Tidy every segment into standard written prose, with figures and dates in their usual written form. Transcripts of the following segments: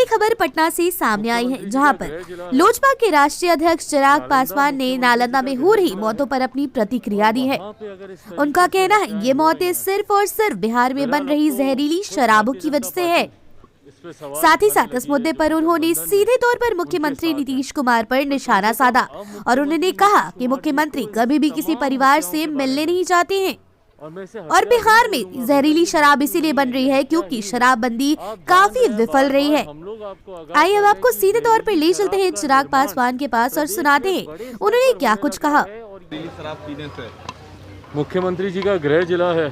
बड़ी खबर पटना से सामने आई है, जहां पर लोजपा के राष्ट्रीय अध्यक्ष चिराग पासवान ने नालंदा में हो रही मौतों पर अपनी प्रतिक्रिया दी है। उनका कहना है, ये मौतें सिर्फ और सिर्फ बिहार में बन रही जहरीली शराबों की वजह से है। साथ ही साथ इस मुद्दे पर उन्होंने सीधे तौर पर मुख्यमंत्री नीतीश कुमार पर निशाना साधा और उन्होंने कहा कि मुख्यमंत्री कभी भी किसी परिवार से मिलने नहीं चाहते हैं और बिहार में जहरीली शराब इसीलिए बन रही है क्योंकि शराबबंदी काफी विफल रही है। आइए अब आपको सीधे तौर पर ले चलते हैं चिराग पासवान के पास और सुनाते हैं उन्होंने क्या कुछ कहा। मुख्यमंत्री जी का गृह जिला है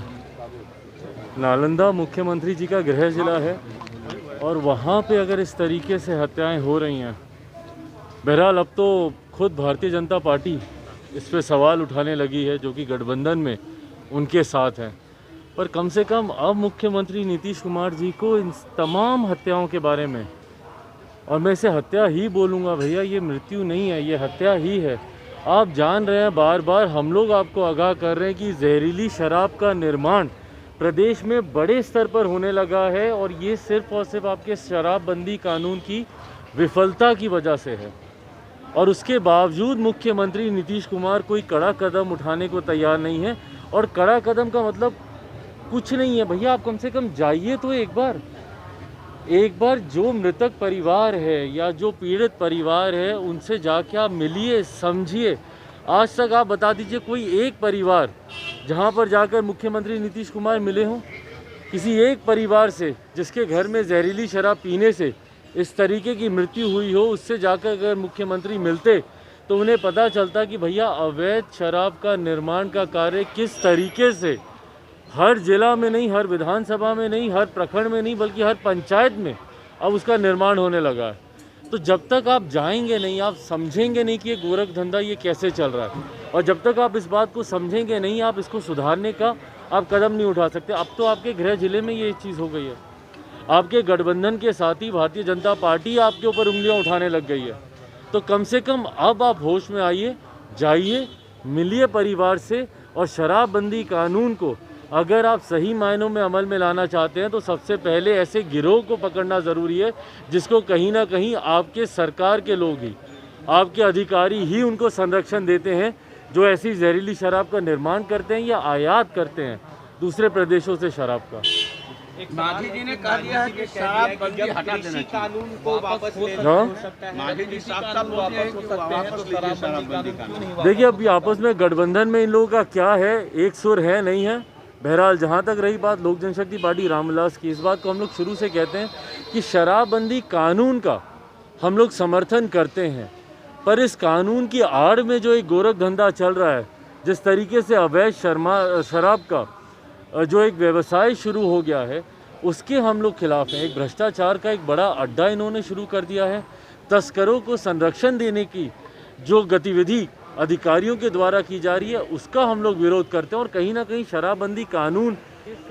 नालंदा, मुख्यमंत्री जी का गृह जिला है और वहाँ पे अगर इस तरीके से हत्याएं हो रही हैं, बहरहाल अब तो खुद भारतीय जनता पार्टी इस पे सवाल उठाने लगी है, जो कि गठबंधन में उनके साथ हैं। पर कम से कम अब मुख्यमंत्री नीतीश कुमार जी को इन तमाम हत्याओं के बारे में, और मैं इसे हत्या ही बोलूँगा भैया, ये मृत्यु नहीं है, ये हत्या ही है। आप जान रहे हैं, बार बार हम लोग आपको आगाह कर रहे हैं कि जहरीली शराब का निर्माण प्रदेश में बड़े स्तर पर होने लगा है और ये सिर्फ और सिर्फ आपके शराबबंदी कानून की विफलता की वजह से है। और उसके बावजूद मुख्यमंत्री नीतीश कुमार कोई कड़ा कदम उठाने को तैयार नहीं है। और कड़ा कदम का मतलब कुछ नहीं है भैया, आप कम से कम जाइए तो एक बार जो मृतक परिवार है या जो पीड़ित परिवार है उनसे जाके आप मिलिए, समझिए। आज तक आप बता दीजिए कोई एक परिवार जहां पर जाकर मुख्यमंत्री नीतीश कुमार मिले हों, किसी एक परिवार से जिसके घर में जहरीली शराब पीने से इस तरीके की मृत्यु हुई हो, उससे जाकर अगर मुख्यमंत्री मिलते तो उन्हें पता चलता कि भैया अवैध शराब का निर्माण का कार्य किस तरीके से हर जिला में नहीं, हर विधानसभा में नहीं, हर प्रखंड में नहीं, बल्कि हर पंचायत में अब उसका निर्माण होने लगा है। तो जब तक आप जाएंगे नहीं, आप समझेंगे नहीं कि ये गोरख धंधा ये कैसे चल रहा है, और जब तक आप इस बात को समझेंगे नहीं, आप इसको सुधारने का आप कदम नहीं उठा सकते। अब तो आपके गृह जिले में ये चीज़ हो गई है, आपके गठबंधन के साथ ही भारतीय जनता पार्टी आपके ऊपर उंगलियां उठाने लग गई है। तो कम से कम अब आप होश में आइए, जाइए, मिलिए परिवार से, और शराबबंदी कानून को अगर आप सही मायनों में अमल में लाना चाहते हैं तो सबसे पहले ऐसे गिरोह को पकड़ना ज़रूरी है जिसको कहीं ना कहीं आपके सरकार के लोग ही, आपके अधिकारी ही उनको संरक्षण देते हैं, जो ऐसी जहरीली शराब का निर्माण करते हैं या आयात करते हैं दूसरे प्रदेशों से शराब का। मांझी जी ने कह दिया है कि शराबबंदी हटा देना चाहिए, कानून को वापस ले सकते हैं। मांझी जी साफ-साफ वापस हो सकते हैं, तो शराबबंदी कानून देखिए अभी आपस में गठबंधन में इन लोगों का क्या है, एक सुर है नहीं है। बहरहाल जहाँ तक रही बात लोक जनशक्ति पार्टी रामविलास की, इस बात को हम लोग शुरू से कहते हैं कि शराबबंदी कानून का हम लोग समर्थन करते हैं, पर इस कानून की आड़ में जो एक गोरख धंधा चल रहा है, जिस तरीके से अवैध शराब का जो एक व्यवसाय शुरू हो गया है, उसके हम लोग खिलाफ हैं। एक भ्रष्टाचार का एक बड़ा अड्डा इन्होंने शुरू कर दिया है। तस्करों को संरक्षण देने की जो गतिविधि अधिकारियों के द्वारा की जा रही है, उसका हम लोग विरोध करते हैं। और कहीं ना कहीं शराबबंदी कानून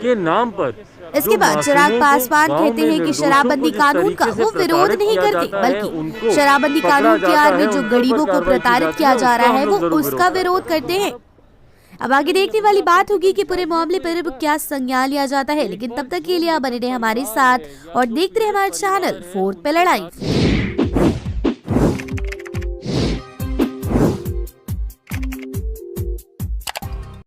के नाम पर इसके बाद चिराग पासवान कहते हैं कि शराबबंदी कानून का वो विरोध नहीं करते, बल्कि शराबबंदी कानून के आड़ में जो गरीबों को प्रताड़ित किया जा रहा है वो उसका विरोध करते हैं। अब आगे देखने वाली बात होगी कि पूरे मामले पर क्या संज्ञान लिया जाता है, लेकिन तब तक के लिए आप बने रहे हमारे साथ और देखते रहे हमारे चैनल फोर्थ पे लड़ाई।